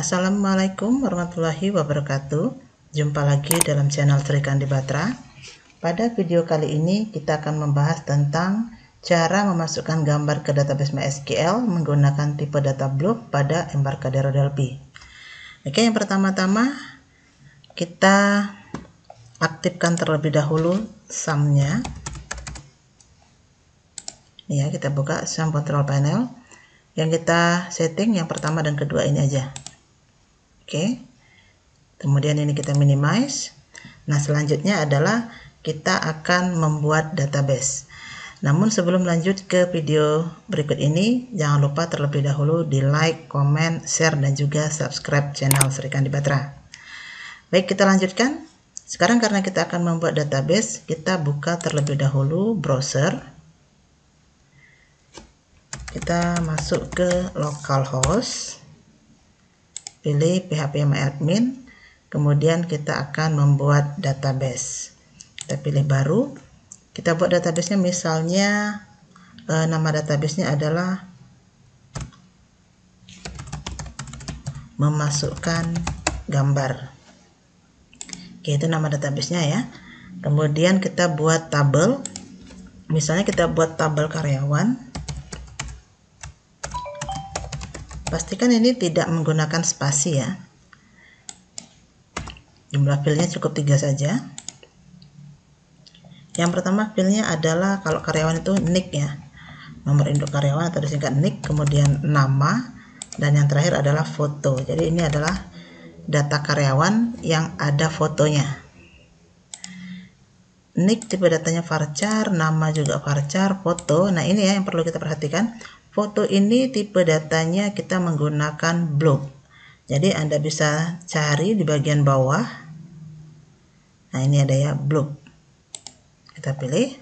Assalamualaikum warahmatullahi wabarakatuh. Jumpa lagi dalam channel Sri Kandi Batra. Pada video kali ini kita akan membahas tentang cara memasukkan gambar ke database MySQL menggunakan tipe data blob pada Embarcadero Delphi. Oke, yang pertama-tama kita aktifkan terlebih dahulu sum-nya. Ya, kita buka sum control panel. Yang kita setting yang pertama dan kedua ini aja. Oke. Kemudian ini kita minimize. Nah, selanjutnya adalah kita akan membuat database. Namun sebelum lanjut ke video berikut ini, jangan lupa terlebih dahulu di like, comment, share, dan juga subscribe channel Sri Kandi Batra. Baik, kita lanjutkan. Sekarang karena kita akan membuat database, kita buka terlebih dahulu browser. Kita masuk ke localhost, pilih phpMyAdmin, kemudian kita akan membuat database. Kita pilih baru, kita buat databasenya misalnya nama databasenya adalah memasukkan gambar. Oke, itu nama databasenya ya. Kemudian kita buat tabel, misalnya kita buat tabel karyawan. Pastikan ini tidak menggunakan spasi ya. Jumlah filenya cukup 3 saja. Yang pertama filenya adalah kalau karyawan itu nick ya. Nomor induk karyawan atau disingkat nick, kemudian nama, dan yang terakhir adalah foto. Jadi ini adalah data karyawan yang ada fotonya. Nick tipe datanya varchar, nama juga varchar, foto. Nah, ini ya yang perlu kita perhatikan. Foto ini tipe datanya kita menggunakan blob. Jadi Anda bisa cari di bagian bawah. Nah, ini ada ya blob. Kita pilih.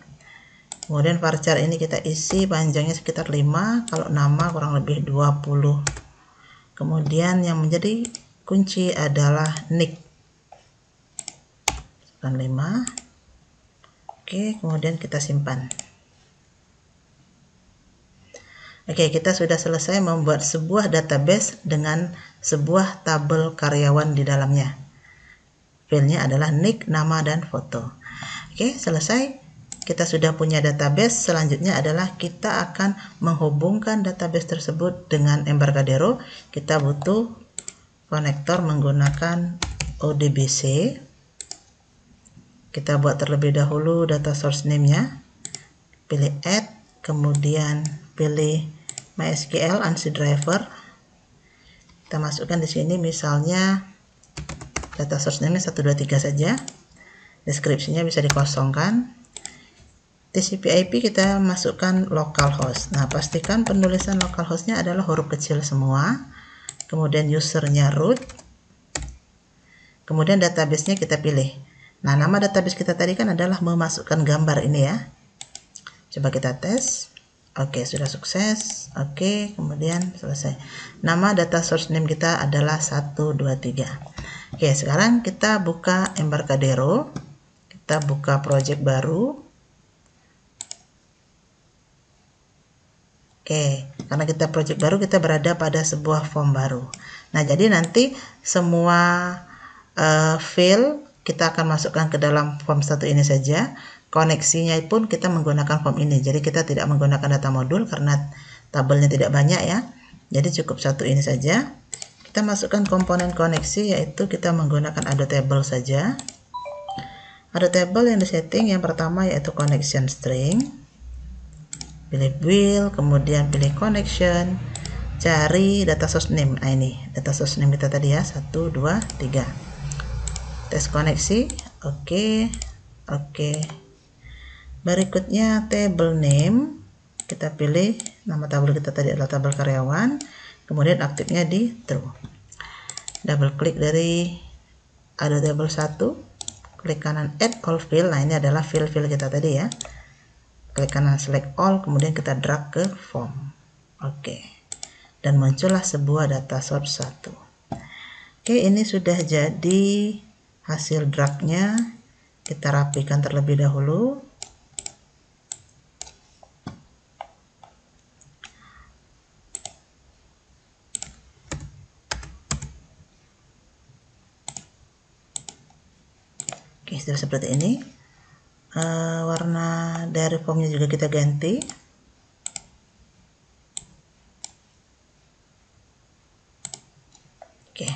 Kemudian varchar ini kita isi panjangnya sekitar 5, kalau nama kurang lebih 20. Kemudian yang menjadi kunci adalah nick. 5. Oke, kemudian kita simpan. Oke, kita sudah selesai membuat sebuah database dengan sebuah tabel karyawan di dalamnya. Filenya adalah nick, nama, dan foto. Oke, selesai. Kita sudah punya database. Selanjutnya adalah kita akan menghubungkan database tersebut dengan Embarcadero. Kita butuh konektor menggunakan ODBC. Kita buat terlebih dahulu data source name-nya. Pilih add, kemudian pilih MySQL ANSI driver. Kita masukkan di sini misalnya data source name 123 saja. Deskripsinya bisa dikosongkan. TCP IP kita masukkan localhost. Nah, pastikan penulisan localhostnya adalah huruf kecil semua. Kemudian usernya root. Kemudian database-nya kita pilih. Nah, nama database kita tadi kan adalah memasukkan gambar ini ya. Coba kita tes. Oke, sudah sukses. Oke, kemudian selesai. Nama data source name kita adalah 123. Oke, sekarang kita buka Embarcadero. Kita buka project baru. Oke, karena kita project baru, kita berada pada sebuah form baru. Nah, jadi nanti semua field kita akan masukkan ke dalam form 1 ini saja. Koneksinya pun kita menggunakan form ini. Jadi kita tidak menggunakan data modul karena tabelnya tidak banyak ya. Jadi cukup satu ini saja. Kita masukkan komponen koneksi, yaitu kita menggunakan add table saja. Add table yang disetting yang pertama yaitu connection string. Pilih build, kemudian pilih connection. Cari data source name. Nah, ini data source name kita tadi ya, 1, 2, 3. Tes koneksi. Oke. Berikutnya table name, kita pilih nama tabel kita tadi adalah tabel karyawan, kemudian aktifnya di true. Double klik dari ada table 1, klik kanan add all field. Nah, ini adalah field kita tadi ya. Klik kanan select all, kemudian kita drag ke form. Oke. Dan muncullah sebuah data source 1. Oke, ini sudah jadi hasil dragnya. Kita rapikan terlebih dahulu. sudah seperti ini. Warna dari formnya juga kita ganti. Oke.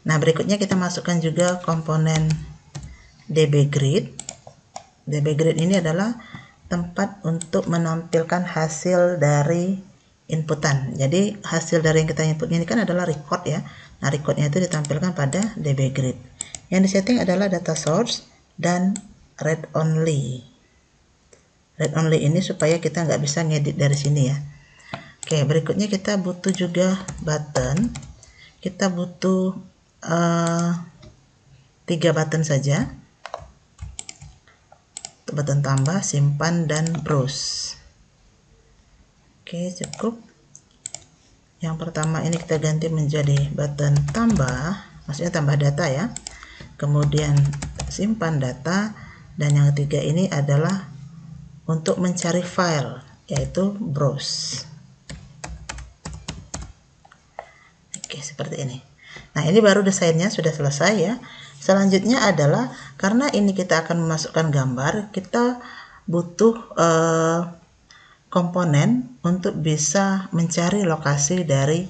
Nah, berikutnya kita masukkan juga komponen DB Grid. DB Grid ini adalah tempat untuk menampilkan hasil dari inputan. Jadi hasil dari yang kita input ini kan adalah record ya. Nah, recordnya itu ditampilkan pada DB Grid. Yang disetting adalah data source dan read only. Read only ini supaya kita nggak bisa ngedit dari sini ya. Oke, berikutnya kita butuh juga button. Kita butuh 3 button saja. Button tambah, simpan, dan browse. Oke, cukup. Yang pertama ini kita ganti menjadi button tambah, maksudnya tambah data ya. Kemudian simpan data, dan yang ketiga ini adalah untuk mencari file, yaitu browse. Oke, seperti ini. Nah, ini baru desainnya sudah selesai ya. Selanjutnya adalah karena ini kita akan memasukkan gambar, kita butuh komponen untuk bisa mencari lokasi dari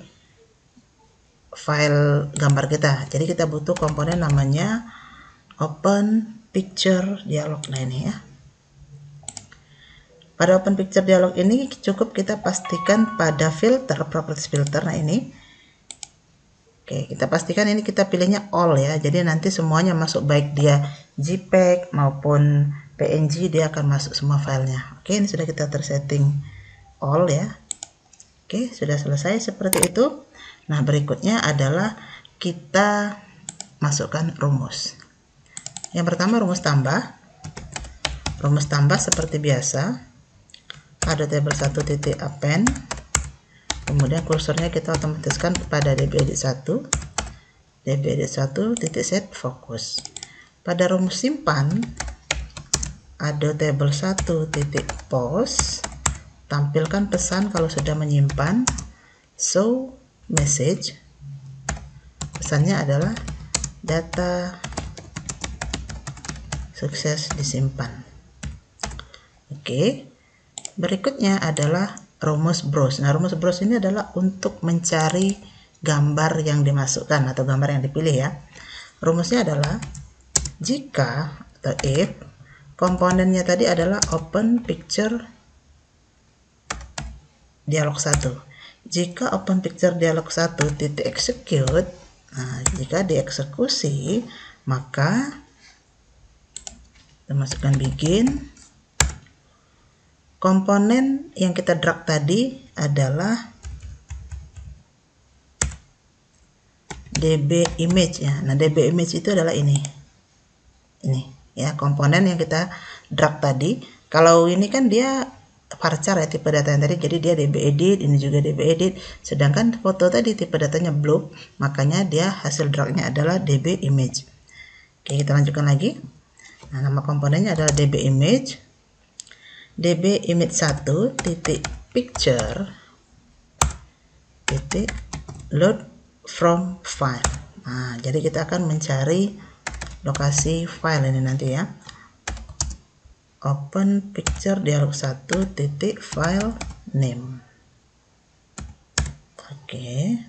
file gambar kita. Jadi kita butuh komponen namanya Open Picture Dialog. Nah, ini ya. Pada Open Picture Dialog ini cukup kita pastikan pada filter, properties filter. Nah, ini. Oke, kita pastikan ini kita pilihnya all ya. Jadi nanti semuanya masuk, baik dia JPEG maupun PNG, dia akan masuk semua filenya. Oke, ini sudah kita tersetting all ya. Oke, sudah selesai seperti itu. Nah, berikutnya adalah kita masukkan rumus. Yang pertama rumus tambah. Rumus tambah seperti biasa. Ada tabel 1.append. Kemudian kursornya kita otomatiskan kepada dbedit1. dbedit1 set fokus. Pada rumus simpan ada tabel 1.post. Tampilkan pesan kalau sudah menyimpan. Show message. Pesannya adalah data sukses disimpan. Oke. Berikutnya adalah rumus browse. Nah, rumus browse ini adalah untuk mencari gambar yang dimasukkan atau gambar yang dipilih ya. Rumusnya adalah jika atau if komponennya tadi adalah Open Picture Dialog 1. Jika Open Picture Dialog 1 titik execute, nah, jika dieksekusi, maka kita masukkan begin. Komponen yang kita drag tadi adalah DB image ya. Nah, DB image itu adalah ini. Ini ya, komponen yang kita drag tadi. Kalau ini kan dia varchar ya, tipe data yang tadi, jadi dia DB edit, ini juga DB edit. Sedangkan foto tadi tipe datanya blob, makanya dia hasil dragnya adalah DB image. Oke, kita lanjutkan lagi. Nah, nama komponennya adalah DB image. DB image 1 titik picture titik load from file. Nah, jadi kita akan mencari lokasi file ini nanti ya. Open Picture Dialog 1 titik file name. Oke.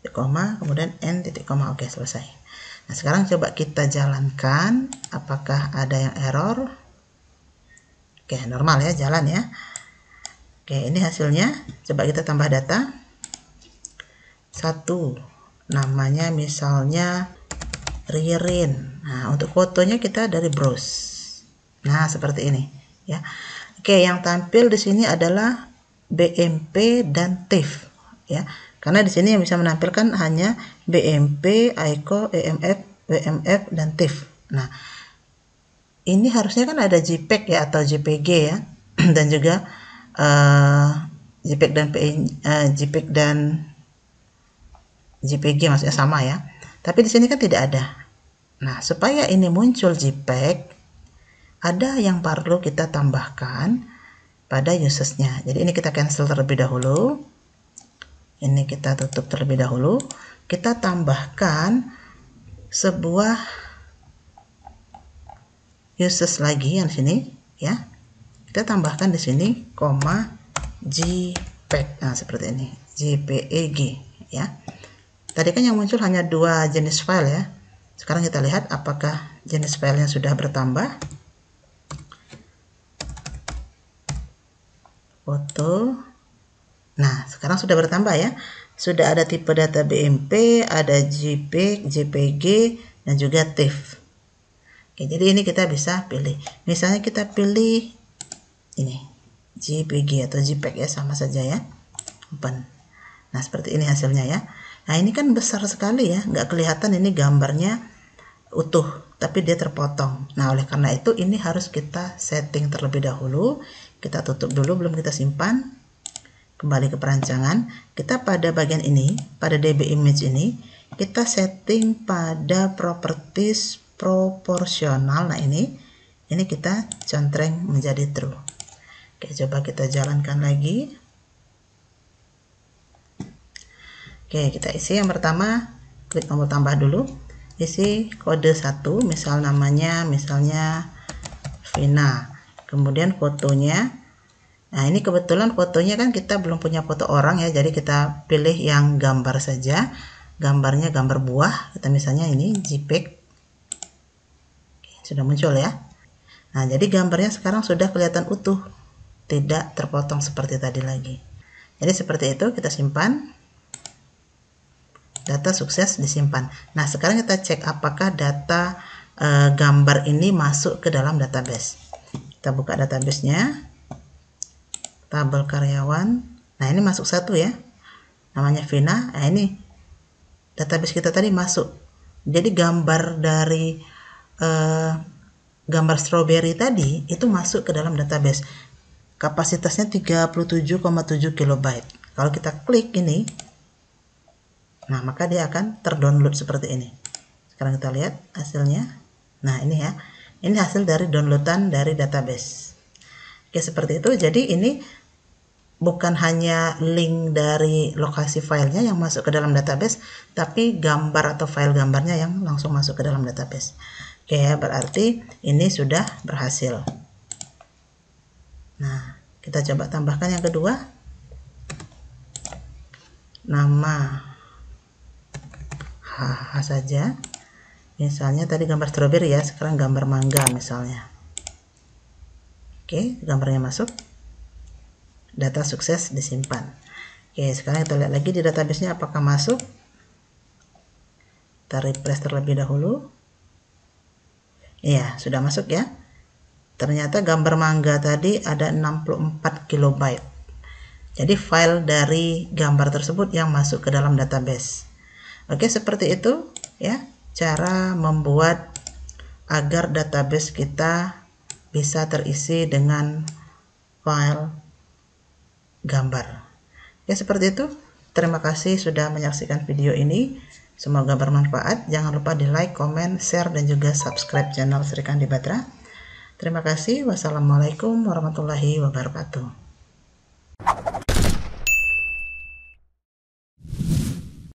Titik koma, kemudian n titik koma. Oke, selesai. Nah, sekarang coba kita jalankan. Apakah ada yang error? Oke, normal ya, jalan ya. Oke, ini hasilnya. Coba kita tambah data. 1. Namanya misalnya Ririn. Nah, untuk fotonya kita dari browse. Nah, seperti ini ya. Oke, yang tampil di sini adalah BMP dan TIFF ya. Karena di sini yang bisa menampilkan hanya BMP, ICO, EMF, WMF dan TIFF. Nah, ini harusnya kan ada JPEG ya atau JPG ya, dan juga JPEG dan JPEG dan JPG maksudnya sama ya. Tapi di sini kan tidak ada. Nah, supaya ini muncul JPEG, ada yang perlu kita tambahkan pada usesnya. Jadi ini kita cancel terlebih dahulu. Ini kita tutup terlebih dahulu. Kita tambahkan sebuah uses lagi yang sini ya. Kita tambahkan di sini koma JPEG. Nah, seperti ini. JPEG ya. Tadi kan yang muncul hanya 2 jenis file ya. Sekarang kita lihat apakah jenis filenya sudah bertambah. Foto. Nah, sekarang sudah bertambah ya. Sudah ada tipe data BMP, ada JPEG, JPG, dan juga TIFF. Oke, jadi ini kita bisa pilih. Misalnya kita pilih ini, JPG atau JPEG ya, sama saja ya. Open. Nah, seperti ini hasilnya ya. Nah, ini kan besar sekali ya, nggak kelihatan ini gambarnya utuh, tapi dia terpotong. Nah, oleh karena itu ini harus kita setting terlebih dahulu. Kita tutup dulu, belum kita simpan. Kembali ke perancangan, kita pada bagian ini, pada DB image ini, kita setting pada properties proporsional. Nah, ini kita contreng menjadi true. Oke, coba kita jalankan lagi. Oke, kita isi yang pertama, klik tombol tambah dulu, isi kode 1, misal namanya, misalnya Vina, kemudian fotonya. Nah, ini kebetulan fotonya kan kita belum punya foto orang ya, jadi kita pilih yang gambar saja. Gambarnya gambar buah, kita misalnya ini JPEG. Oke, sudah muncul ya. Nah, jadi gambarnya sekarang sudah kelihatan utuh, tidak terpotong seperti tadi lagi. Jadi seperti itu, kita simpan. Data sukses disimpan. Nah, sekarang kita cek apakah data gambar ini masuk ke dalam database. Kita buka database-nya. Tabel karyawan. Nah, ini masuk 1 ya. Namanya Vina. Nah, ini database kita tadi masuk. Jadi gambar dari gambar strawberry tadi itu masuk ke dalam database. Kapasitasnya 37,7 KB. Kalau kita klik ini, nah, maka dia akan terdownload seperti ini. Sekarang kita lihat hasilnya. Nah, ini ya. Ini hasil dari downloadan dari database. Oke, seperti itu. Jadi ini bukan hanya link dari lokasi filenya yang masuk ke dalam database, tapi gambar atau file gambarnya yang langsung masuk ke dalam database. Oke, berarti ini sudah berhasil. Nah, kita coba tambahkan yang kedua. Nama HH saja. Misalnya tadi gambar strawberry ya, sekarang gambar mangga misalnya. Oke, gambarnya masuk. Data sukses disimpan. Oke, sekarang kita lihat lagi di database-nya apakah masuk. Kita refresh terlebih dahulu. Iya, sudah masuk ya. Ternyata gambar mangga tadi ada 64 KB. Jadi file dari gambar tersebut yang masuk ke dalam database. Oke, seperti itu ya cara membuat agar database kita bisa terisi dengan file gambar. Ya, seperti itu. Terima kasih sudah menyaksikan video ini. Semoga bermanfaat. Jangan lupa di like, komen, share, dan juga subscribe channel Sri Kandi Batra. Terima kasih. Wassalamualaikum warahmatullahi wabarakatuh.